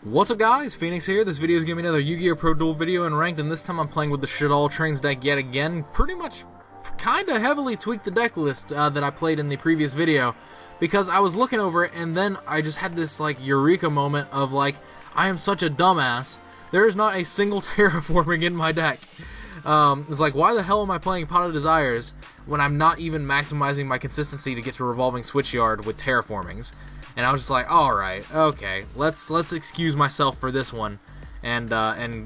What's up guys, Phoenix here. This video is giving me another YGOpro duel video in ranked, and this time I'm playing with the Shaddoll Trains deck yet again. Pretty much kinda heavily tweaked the deck list that I played in the previous video, because I was looking over it and then I just had this like eureka moment of like, I am such a dumbass. There is not a single terraforming in my deck. It's like, why the hell am I playing Pot of Desires when I'm not even maximizing my consistency to get to Revolving Switchyard with terraformings? And I was just like, alright, okay, let's excuse myself for this one and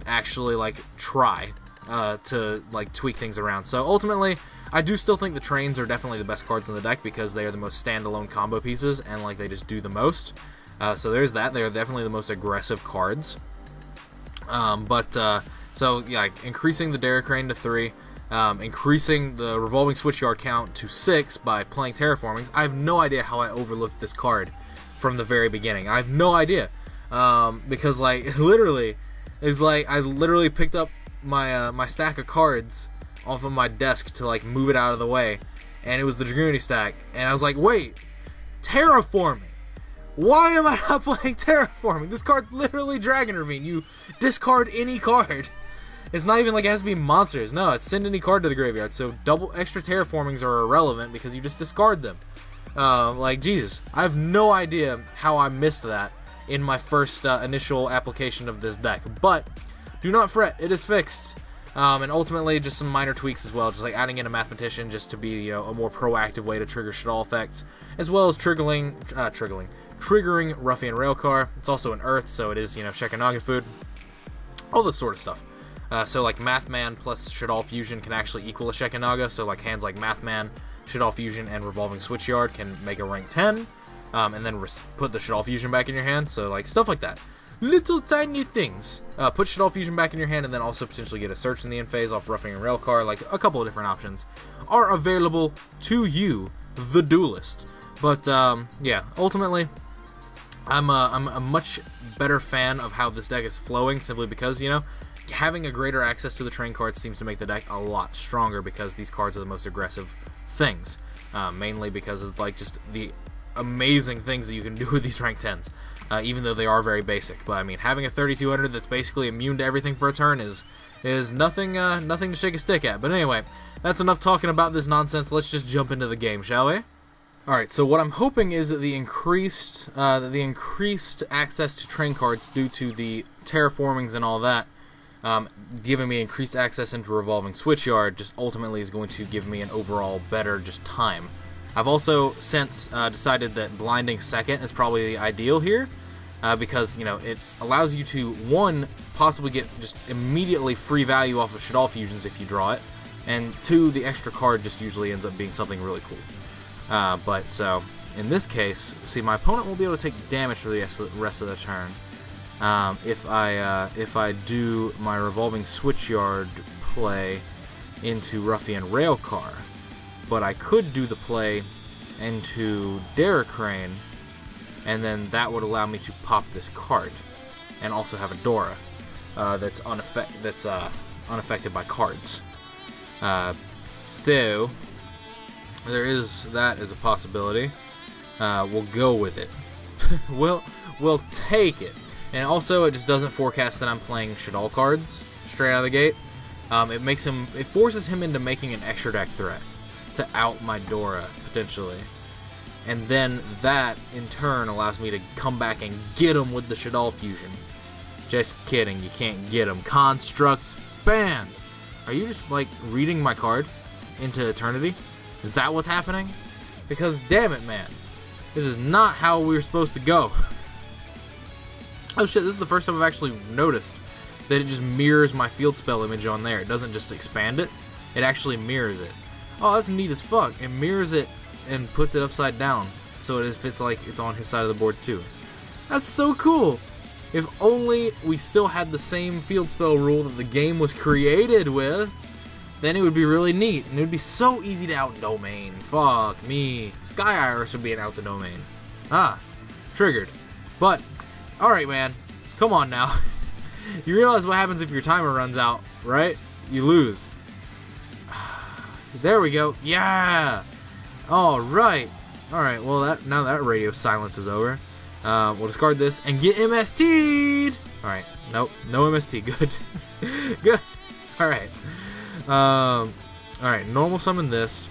actually like try to like tweak things around. So ultimately, I do still think the trains are definitely the best cards in the deck because they are the most standalone combo pieces and like they just do the most. So there's that. They are definitely the most aggressive cards. So yeah, increasing the Derrick Crane to 3, increasing the Revolving Switchyard count to 6 by playing terraformings. I have no idea how I overlooked this card from the very beginning. I have no idea, because like literally, it's like I literally picked up my my stack of cards off of my desk to like move it out of the way, and it was the Dragunity stack, and I was like, wait, terraforming. Why am I not playing terraforming? This card's literally Dragon Ravine. You discard any card. It's not even like it has to be monsters. No, it's send any card to the graveyard. So double extra terraformings are irrelevant because you just discard them. Like, Jesus. I have no idea how I missed that in my first initial application of this deck. But do not fret. It is fixed. And ultimately, just some minor tweaks as well. Just like adding in a Mathematician just to be, you know, a more proactive way to trigger Shaddoll effects. As well as triggering Ruffian Railcar. It's also an Earth, so it is, you know, Shekinaga food. All this sort of stuff. So like Mathman plus Shaddoll Fusion can actually equal a Shekinaga, so like hands like Mathman, Shaddoll Fusion, and Revolving Switchyard can make a rank 10, and then put the Shaddoll Fusion back in your hand, so like stuff like that. Little tiny things. Put Shaddoll Fusion back in your hand and then also potentially get a Search in the end phase off Ruffian Railcar. Like a couple of different options are available to you, the duelist. But yeah, ultimately, I'm a much better fan of how this deck is flowing, simply because, you know, having a greater access to the train cards seems to make the deck a lot stronger because these cards are the most aggressive things, mainly because of like just the amazing things that you can do with these rank 10s, even though they are very basic. But I mean, having a 3200 that's basically immune to everything for a turn is nothing to shake a stick at. But anyway, that's enough talking about this nonsense. Let's just jump into the game, shall we? Alright, so what I'm hoping is that the increased access to train cards due to the terraformings and all that, giving me increased access into Revolving Switchyard, just ultimately is going to give me an overall better just time. I've also since decided that blinding second is probably the ideal here, because, you know, it allows you to, one, possibly get just immediately free value off of Shaddoll Fusions if you draw it, and two, the extra card just usually ends up being something really cool. But so in this case, see, my opponent won't be able to take damage for the rest of the turn. If I do my Revolving Switchyard play into Ruffian Railcar, but I could do the play into Derrick Crane, and then that would allow me to pop this card, and also have a Dora that's unaffected by cards. So there is that as a possibility. We'll go with it. we'll take it. And also, it just doesn't forecast that I'm playing Shaddoll cards straight out of the gate. It forces him into making an extra deck threat to out my Dora, potentially. And then that, in turn, allows me to come back and get him with the Shaddoll Fusion. Just kidding, you can't get him. Constructs banned! Are you just, like, reading my card into eternity? Is that what's happening? Because, damn it, man. This is not how we were supposed to go. Oh shit, this is the first time I've actually noticed that it just mirrors my field spell image on there. It doesn't just expand it, it actually mirrors it. Oh, that's neat as fuck. It mirrors it and puts it upside down, so it fits like it's on his side of the board too. That's so cool! If only we still had the same field spell rule that the game was created with, then it would be really neat, and it would be so easy to out-domain. Fuck me. Sky Iris would be an out-the-domain. Ah, triggered. But alright, man. Come on now. You realize what happens if your timer runs out, right? You lose. There we go. Yeah! Alright. Alright, well, now that radio silence is over. We'll discard this and get MST'd! Alright, nope, no MST, good. Good, alright. Alright, normal summon this.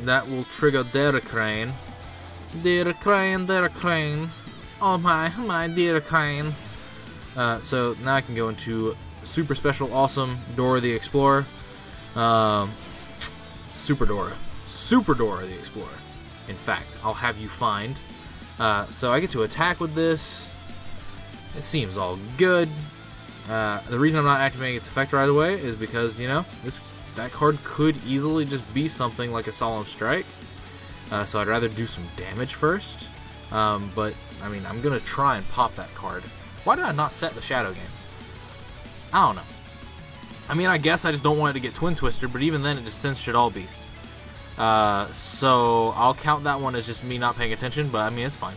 That will trigger Dragunity. Dragunity. Oh my Dragunity. So now I can go into super special awesome Dora the Explorer. Super Dora the Explorer. In fact, I'll have you find. So I get to attack with this. It seems all good. The reason I'm not activating its effect right away is because, you know, that card could easily just be something like a Solemn Strike. So I'd rather do some damage first. But, I mean, I'm going to try and pop that card. Why did I not set the Shadow Games? I don't know. I mean, I guess I just don't want it to get Twin Twisted, but even then it just sends Shaddoll Beast. So I'll count that one as just me not paying attention, but I mean, it's fine.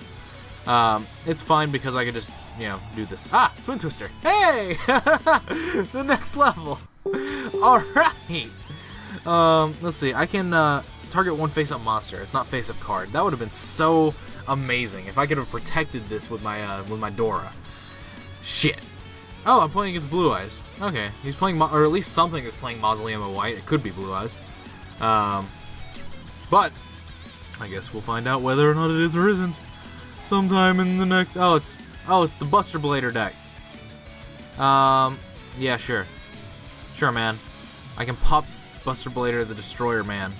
It's fine because I could just, you know, do this. Ah, Twin Twister. Hey! The next level. Alright. Let's see. I can target one face-up monster. It's not face-up card. That would have been so amazing if I could have protected this with my Dora. Shit. Oh, I'm playing against Blue Eyes. Okay. He's playing, or at least something is playing Mausoleum of White. It could be Blue Eyes. But I guess we'll find out whether or not it is or isn't sometime in the next. Oh, it's the Buster Blader deck. Yeah, sure, man. I can pop Buster Blader, the Destroyer Man.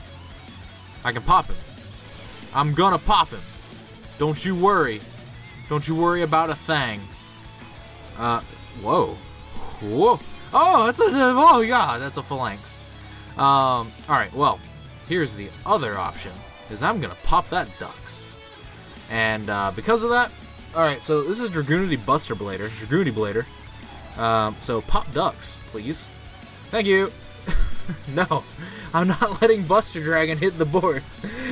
I can pop him. I'm gonna pop him. Don't you worry. Don't you worry about a thing. Whoa. Oh, oh yeah, that's a Phalanx. Alright, well, here's the other option, is I'm gonna pop that Dux. And, because of that, alright, so this is Dragunity Buster Blader, Dragunity Blader. So pop Dux, please. Thank you. No, I'm not letting Buster Dragon hit the board.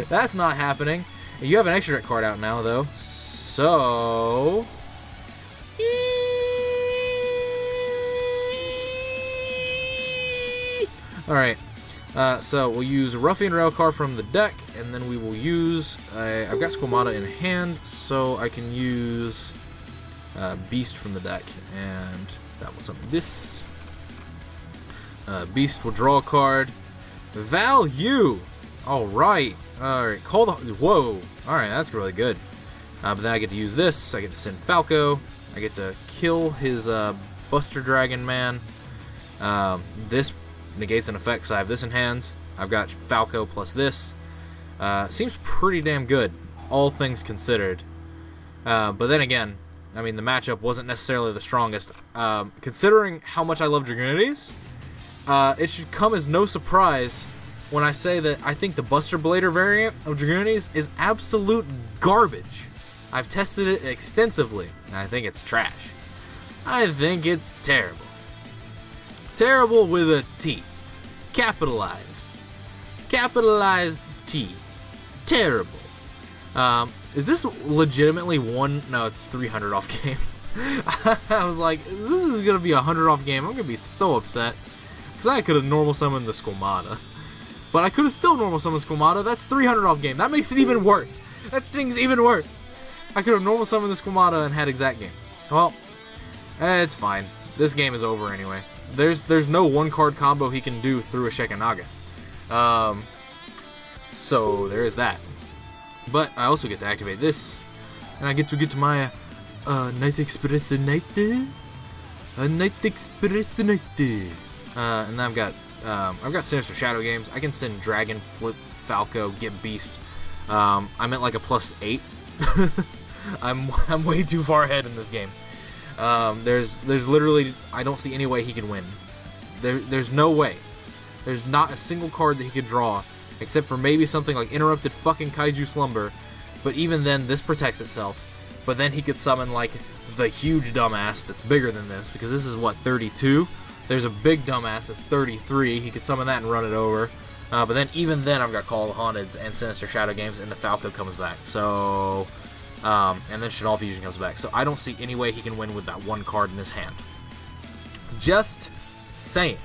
That's not happening. You have an extra card out now, though, so... Alright, so we'll use Ruffian Railcar from the deck, and then we will use, I've got Squamata in hand, so I can use Beast from the deck, and that will summon this. Beast will draw a card. Value! Alright, call the, whoa, alright, that's really good. But then I get to use this, I get to send Falco, I get to kill his Buster Dragon Man. This negates an effect, so I have this in hand. I've got Falco plus this. Seems pretty damn good, all things considered. But then again, I mean, the matchup wasn't necessarily the strongest. Considering how much I love Dragunities, it should come as no surprise when I say that I think the Buster Blader variant of Dragunities is absolute garbage. I've tested it extensively, and I think it's trash. I think it's terrible. Terrible with a T. Capitalized. Capitalized T. Terrible. Is this legitimately one? No, it's 300 off game. I was like, this is going to be a 100 off game. I'm going to be so upset. Because I could have normal summoned the Squamata. But I could have still normal summoned Squamata. That's 300 off game. That makes it even worse. That stings even worse. I could have normal summoned the Squamata and had exact game. Well, it's fine. This game is over anyway. There's no one card combo he can do through a Shekanaga. So there is that. But I also get to activate this, and I get to my Night Express Night. Night Express Night. And then I've got Sinister Shadow Games. I can send Dragon, Flip, Falco, get Beast. I'm at like a +8. I'm way too far ahead in this game. There's literally, I don't see any way he can win. There's no way. There's not a single card that he could draw, except for maybe something like Interrupted fucking Kaiju Slumber, but even then this protects itself. But then he could summon like the huge dumbass that's bigger than this, because this is what, 32? There's a big dumbass that's 33, he could summon that and run it over. But then even then I've got Call of the Haunteds and Sinister Shadow Games, and the Falco comes back. So... and then Shaddoll Fusion comes back. So I don't see any way he can win with that one card in his hand. Just saying.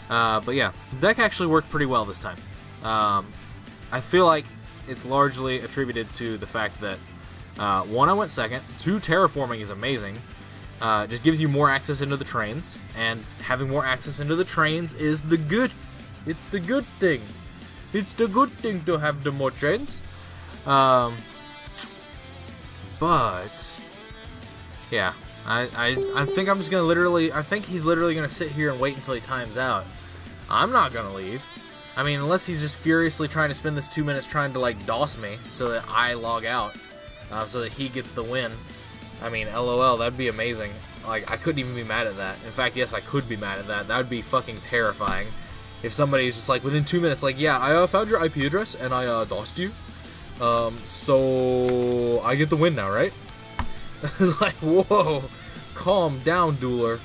But yeah, the deck actually worked pretty well this time. I feel like it's largely attributed to the fact that 1, I went second. 2, terraforming is amazing. Just gives you more access into the trains, and having more access into the trains is the good. It's the good thing. It's the good thing to have the more trains. But yeah, I think I'm just gonna literally. I think he's literally gonna sit here and wait until he times out. I'm not gonna leave. I mean, unless he's just furiously trying to spend this 2 minutes trying to like DOS me so that I log out, so that he gets the win. I mean, LOL, that'd be amazing. Like, I couldn't even be mad at that. In fact, yes, I could be mad at that. That would be fucking terrifying. If somebody is just like, within 2 minutes, like, yeah, I found your IP address and I DOSed you. So I get the win now, right? It's like, whoa, calm down, dueler.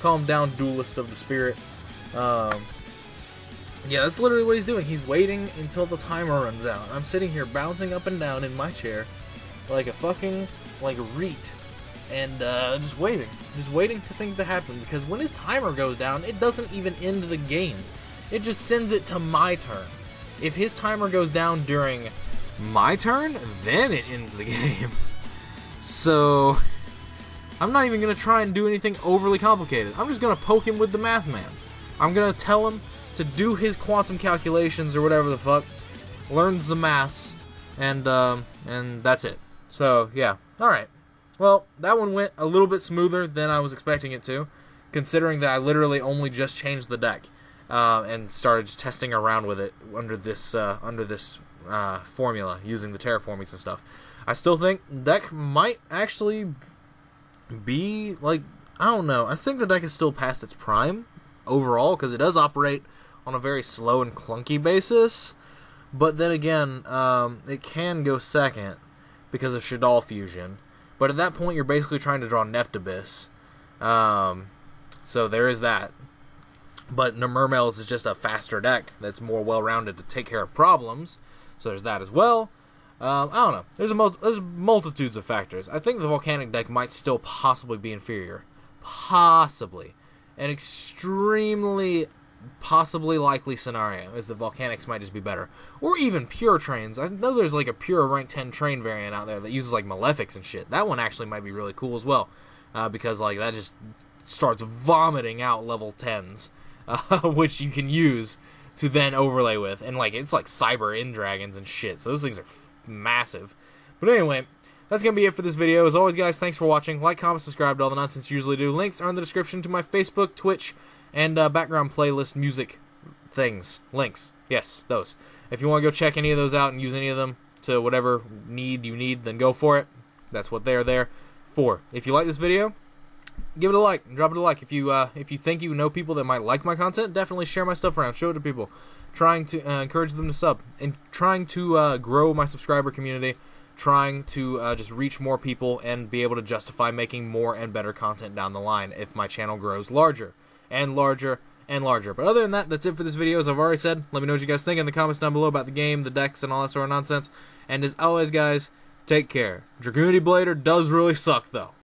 Calm down, duelist of the spirit. Yeah, that's literally what he's doing. He's waiting until the timer runs out. I'm sitting here bouncing up and down in my chair like a fucking, like a reet. And just waiting for things to happen, because when his timer goes down, it doesn't even end the game. It just sends it to my turn. If his timer goes down during my turn, then it ends the game. So I'm not even gonna try and do anything overly complicated. I'm just gonna poke him with the math man. I'm gonna tell him to do his quantum calculations or whatever the fuck, learns the maths, and that's it. So yeah, all right. Well, that one went a little bit smoother than I was expecting it to, considering that I literally only just changed the deck and started just testing around with it under this formula, using the terraformings and stuff. I still think the deck might actually be, like, I don't know. I think the deck is still past its prime overall, because it does operate on a very slow and clunky basis. But then again, it can go second because of Shaddoll fusion. But at that point, you're basically trying to draw Neptibus. So there is that. But Mermel's is just a faster deck that's more well-rounded to take care of problems. So there's that as well. I don't know. There's multitudes of factors. I think the Volcanic deck might still possibly be inferior. Possibly. An extremely possibly likely scenario is the Volcanics might just be better. Or even pure trains. I know there's like a pure rank 10 train variant out there that uses like Malefics and shit. That one actually might be really cool as well. Because like that just starts vomiting out level 10s. Which you can use to then overlay with. And like it's like Cyber End Dragons and shit. So those things are massive. But anyway, that's going to be it for this video. As always, guys, thanks for watching. Like, comment, subscribe to all the nonsense you usually do. Links are in the description to my Facebook, Twitch, and background playlist music things. Links. Yes, those. If you want to go check any of those out and use any of them to whatever need you need, then go for it. That's what they're there for. If you like this video, give it a like and drop it a like. If you think you know people that might like my content, definitely share my stuff around. Show it to people. Trying to encourage them to sub. And trying to grow my subscriber community. Trying to just reach more people and be able to justify making more and better content down the line if my channel grows larger and larger and larger. But other than that, that's it for this video. As I've already said, let me know what you guys think in the comments down below about the game, the decks, and all that sort of nonsense. And as always, guys, take care. Dragunity Blader does really suck, though.